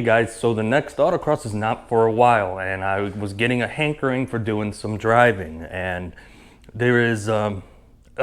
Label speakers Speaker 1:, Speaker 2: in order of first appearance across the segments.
Speaker 1: Hey guys, so the next autocross is not for a while, and I was getting a hankering for doing some driving, and there is a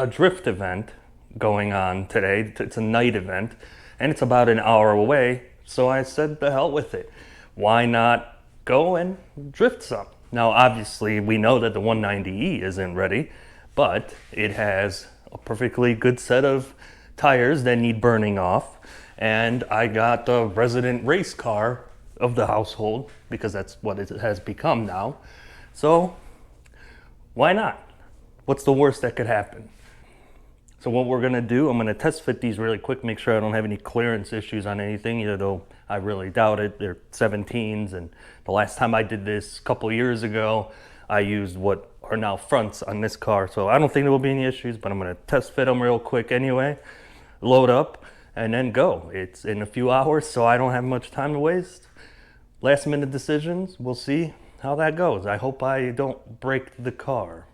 Speaker 1: drift event going on today. It's a night event, and it's about an hour away, so I said the hell with it. Why not go and drift some? Now obviously we know that the 190E isn't ready, but it has a perfectly good set of tires that need burning off. And I got the resident race car of the household because that's what it has become now. So why not? What's the worst that could happen? So what we're gonna do, I'm gonna test fit these really quick, make sure I don't have any clearance issues on anything, either though I really doubt it. They're 17s, and the last time I did this a couple years ago, I used what are now fronts on this car. So I don't think there will be any issues, but I'm gonna test fit them real quick anyway, load up, and then go. It's in a few hours, so I don't have much time to waste. Last minute decisions, we'll see how that goes. I hope I don't break the car.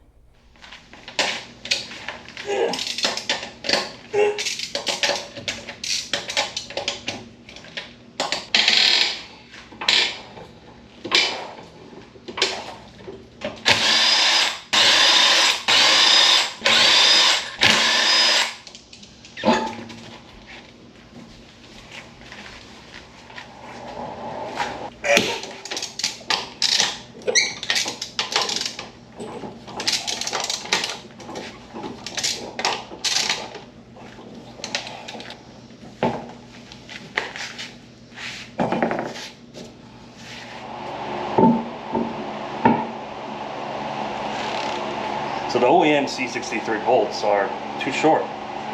Speaker 1: So the OEM C63 bolts are too short.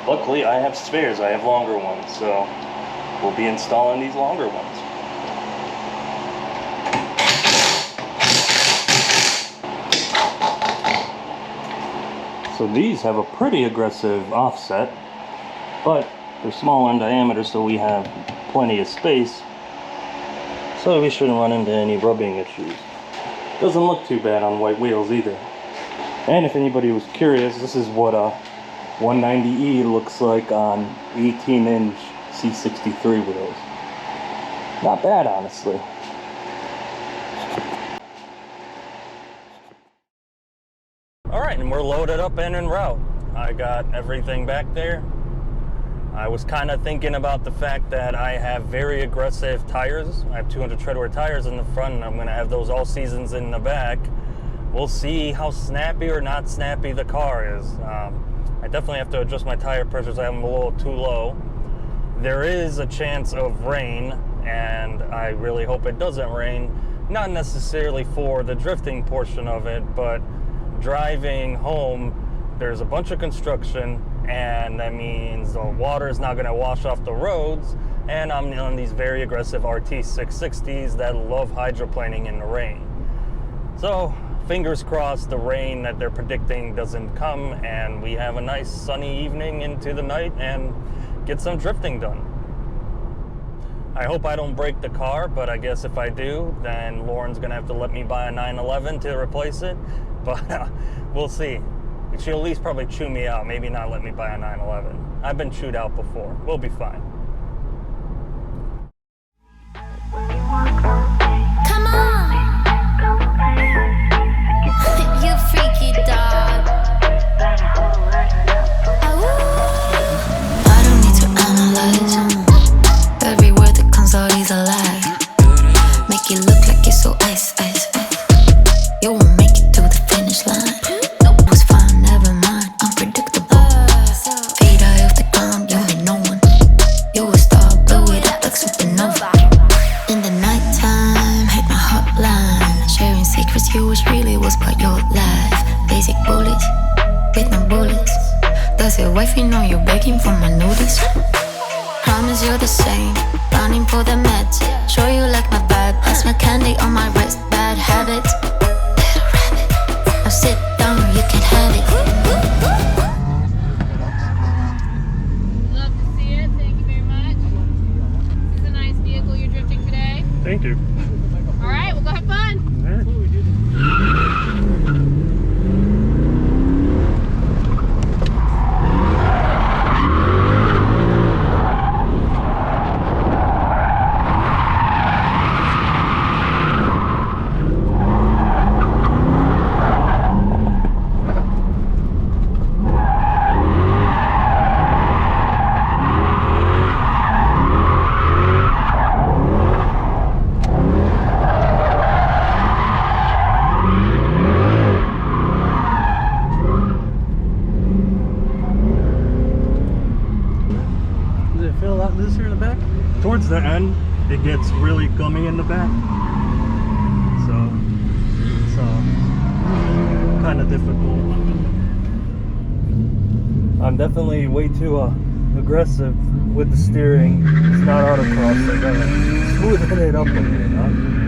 Speaker 1: Luckily, I have spares. I have longer ones, so we'll be installing these longer ones. So these have a pretty aggressive offset, but they're smaller in diameter, so we have plenty of space. So we shouldn't run into any rubbing issues. Doesn't look too bad on white wheels either. And if anybody was curious, this is what a 190E looks like on 18-inch C63 wheels. Not bad, honestly. Alright, and we're loaded up and en route. I got everything back there. I was kind of thinking about the fact that I have very aggressive tires. I have 200 treadwear tires in the front, and I'm going to have those all seasons in the back. We'll see how snappy or not snappy the car is. I definitely have to adjust my tire pressures. I have them a little too low. There is a chance of rain, and I really hope it doesn't rain. Not necessarily for the drifting portion of it, but driving home, there's a bunch of construction, and that means the water is not going to wash off the roads, and I'm on these very aggressive RT 660s that love hydroplaning in the rain. So fingers crossed the rain that they're predicting doesn't come, and we have a nice sunny evening into the night and get some drifting done. I hope I don't break the car, but I guess if I do, then Lauren's gonna have to let me buy a 911 to replace it, but we'll see. She'll at least probably chew me out, maybe not let me buy a 911. I've been chewed out before. We'll be fine.
Speaker 2: Come on! You freaky dog. I don't need to analyze. Every word that comes out is a lie. Make it look like it's so ice, ice, ice. You won't make it to the finish line. Was fine, never mind. Unpredictable. Fade eye off the ground, you ain't no one. You a star, blow it up like supernova. In the nighttime, hit my hotline. Sharing secrets, you was really was about your life. Basic bullets, with no bullets. Does your wifey know you're begging for my notice? Promise you're the same, running for the meds. Show you like my vibe, pass my candy on my wrist. Bad habits, little rabbit. Now sit down, you can have it.
Speaker 3: Love to see it, thank you very much. This is a nice vehicle you're drifting today.
Speaker 1: Thank you.
Speaker 3: Alright, we'll go have fun.
Speaker 1: kind of difficult. I'm definitely way too aggressive with the steering. It's not autocross. I gotta smoothen it up a bit, huh?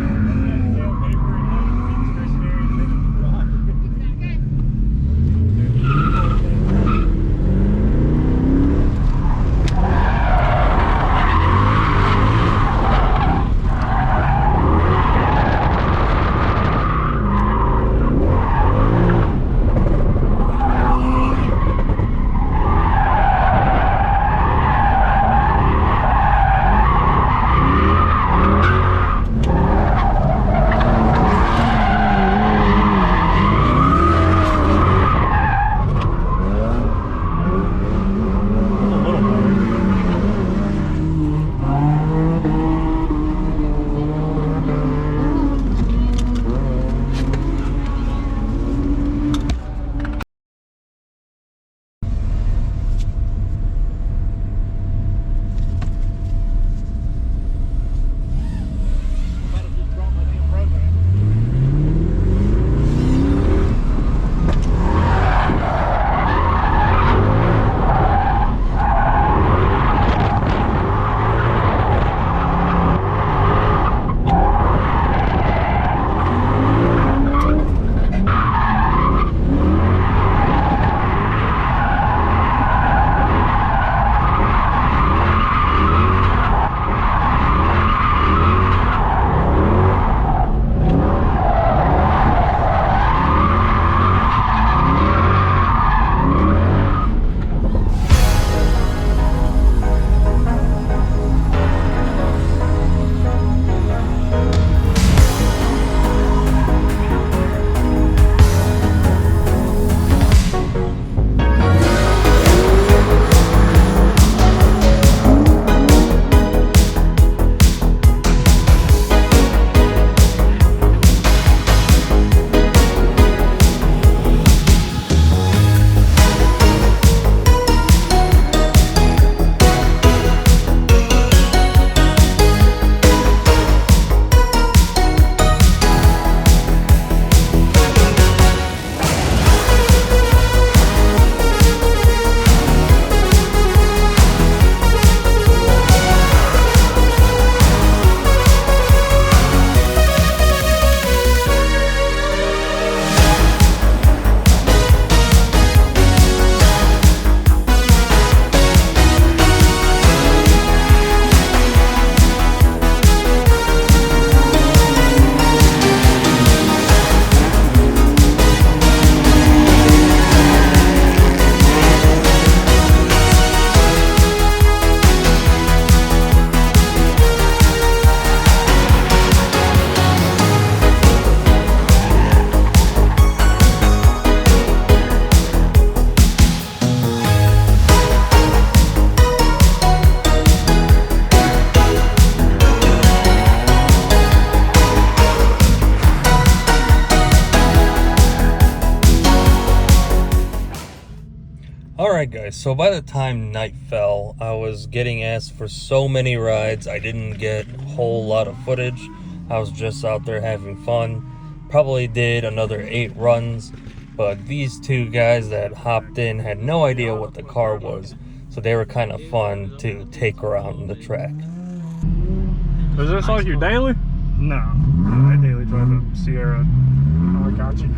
Speaker 1: Alright guys, so by the time night fell, I was getting asked for so many rides. I didn't get a whole lot of footage. I was just out there having fun. Probably did another 8 runs, but these two guys that hopped in had no idea what the car was, so they were kind of fun to take around the track.
Speaker 4: Is this like your daily?
Speaker 5: No, I daily drive a Sierra.
Speaker 4: Oh, I got you.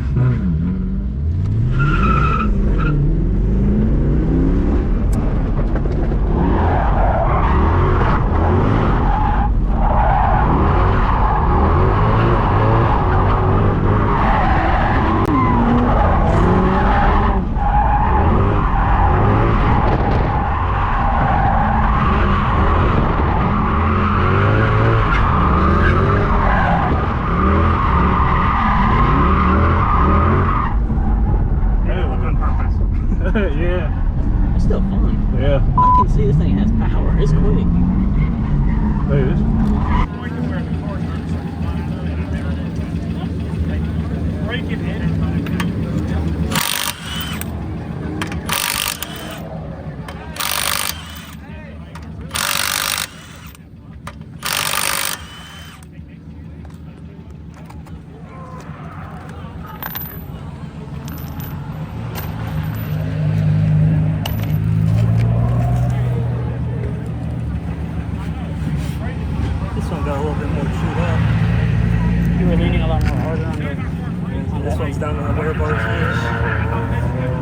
Speaker 5: gaining a lot more harder on this one's down to the wear bars.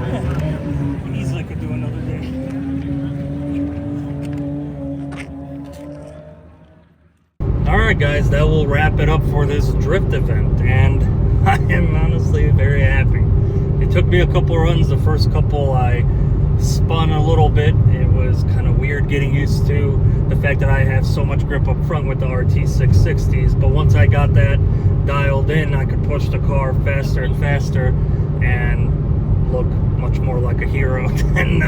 Speaker 5: Yeah. Easily could do another day.
Speaker 1: Alright guys, that will wrap it up for this drift event, and I am honestly very happy. It took me a couple runs. The first couple I spun a little bit. It was kind of weird getting used to the fact that I have so much grip up front with the RT 660s, but once I got that dialed in, I could push the car faster and faster and look much more like a hero than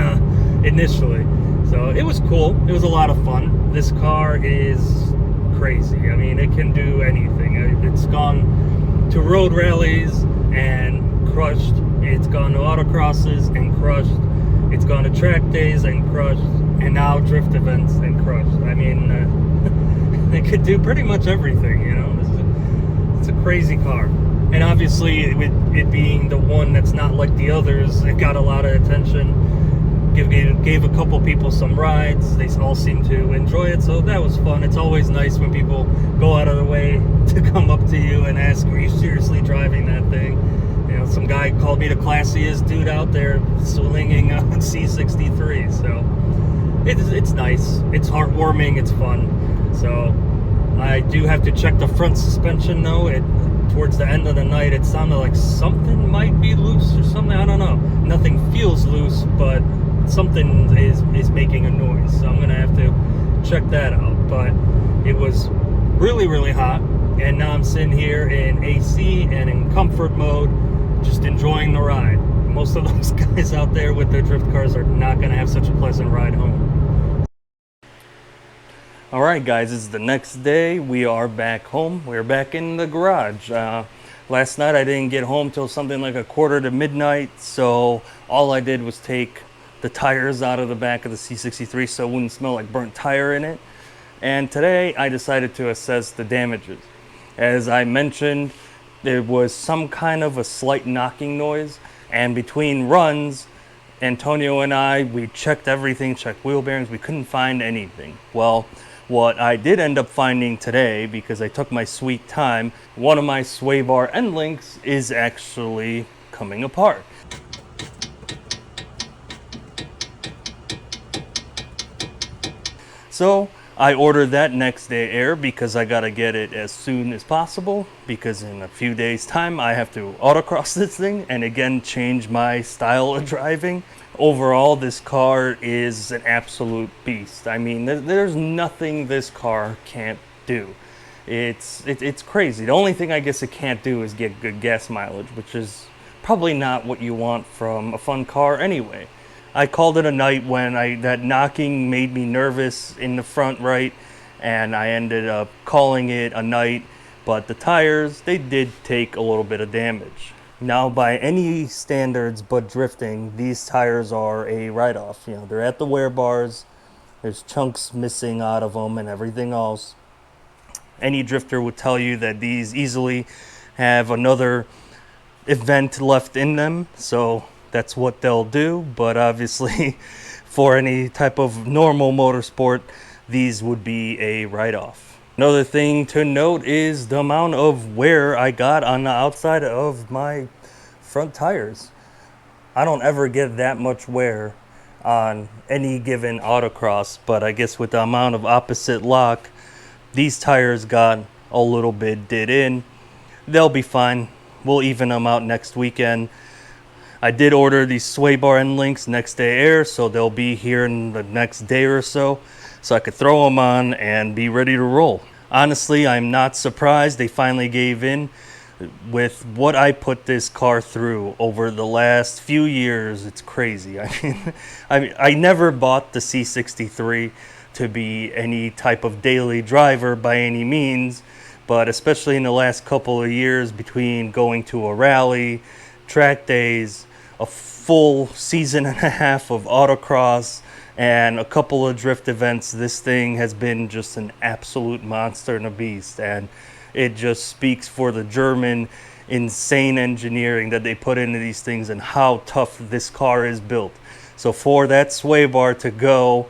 Speaker 1: initially. So it was cool. It was a lot of fun. This car is crazy. I mean, it can do anything. It's gone to road rallies and crushed. It's gone to autocrosses and crushed. It's gone to track days and crushed, and now drift events and crushed. I mean, it could do pretty much everything, you know. It's a crazy car. And obviously, with it being the one that's not like the others, it got a lot of attention. Gave a couple people some rides. They all seem to enjoy it, so that was fun. It's always nice when people go out of their way to come up to you and ask, are you seriously driving that thing? You know, some guy called me the classiest dude out there swinging on C63, so it's nice. It's heartwarming. It's fun. So I do have to check the front suspension though. Towards the end of the night, it sounded like something might be loose or something. I don't know. Nothing feels loose, but something is making a noise. So I'm gonna have to check that out. But it was really, really hot, and now I'm sitting here in AC and in comfort mode, just enjoying the ride. Most of those guys out there with their drift cars are not gonna have such a pleasant ride home. Alright guys, it's the next day. We are back home. We're back in the garage. Last night I didn't get home till something like a quarter to midnight, so all I did was take the tires out of the back of the C63 so it wouldn't smell like burnt tire in it. And today I decided to assess the damages. As I mentioned, there was some kind of a slight knocking noise, and between runs, Antonio and I, we checked everything, checked wheel bearings, we couldn't find anything. Well, what I did end up finding today, because I took my sweet time, one of my sway bar end links is actually coming apart. So I ordered that next day air because I gotta get it as soon as possible, because in a few days time I have to autocross this thing and again change my style of driving. Overall, this car is an absolute beast. I mean, there's nothing this car can't do. It's crazy. The only thing I guess it can't do is get good gas mileage, which is probably not what you want from a fun car anyway. I called it a night when that knocking made me nervous in the front right, and I ended up calling it a night. But the tires, they did take a little bit of damage. Now, by any standards but drifting, these tires are a write-off. You know, they're at the wear bars, there's chunks missing out of them and everything else. Any drifter would tell you that these easily have another event left in them, so that's what they'll do. But obviously, for any type of normal motorsport, these would be a write-off. Another thing to note is the amount of wear I got on the outside of my front tires. I don't ever get that much wear on any given autocross, but I guess with the amount of opposite lock, these tires got a little bit did in. They'll be fine. We'll even them out next weekend. I did order these sway bar end links next day air, so they'll be here in the next day or so I could throw them on and be ready to roll. Honestly, I'm not surprised they finally gave in. With what I put this car through over the last few years, it's crazy. I never bought the C63 to be any type of daily driver by any means, but especially in the last couple of years, between going to a rally, track days, a full season and a half of autocross, and a couple of drift events, this thing has been just an absolute monster and a beast. And it just speaks for the German insane engineering that they put into these things and how tough this car is built. So for that sway bar to go,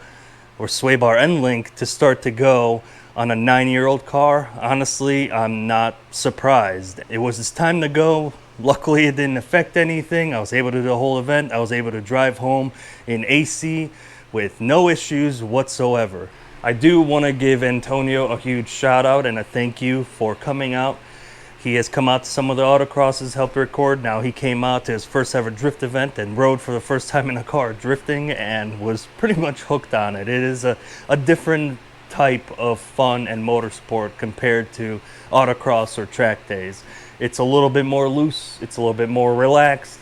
Speaker 1: or sway bar end link to start to go on a 9-year-old car, honestly, I'm not surprised. It was his time to go. Luckily, it didn't affect anything. I was able to do the whole event. I was able to drive home in AC with no issues whatsoever. I do want to give Antonio a huge shout out and a thank you for coming out. He has come out to some of the autocrosses, helped record. Now he came out to his first ever drift event and rode for the first time in a car drifting and was pretty much hooked on it. It is a different type of fun and motorsport compared to autocross or track days. It's a little bit more loose, it's a little bit more relaxed,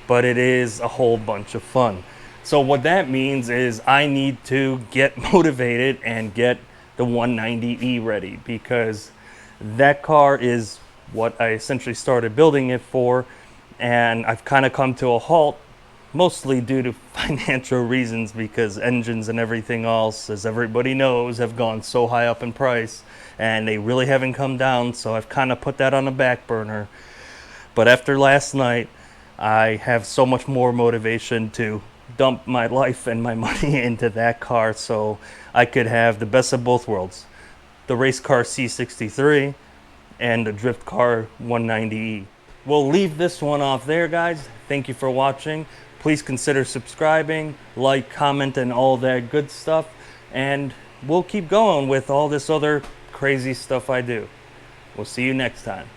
Speaker 1: but it is a whole bunch of fun. So what that means is I need to get motivated and get the 190E ready, because that car is what I essentially started building it for, and I've kind of come to a halt, mostly due to financial reasons, because engines and everything else, as everybody knows, have gone so high up in price, and they really haven't come down, so I've kind of put that on the back burner. But after last night, I have so much more motivation to dump my life and my money into that car so I could have the best of both worlds. The race car C63 and the drift car 190E. We'll leave this one off there, guys. Thank you for watching. Please consider subscribing, like, comment, and all that good stuff. And we'll keep going with all this other crazy stuff I do. We'll see you next time.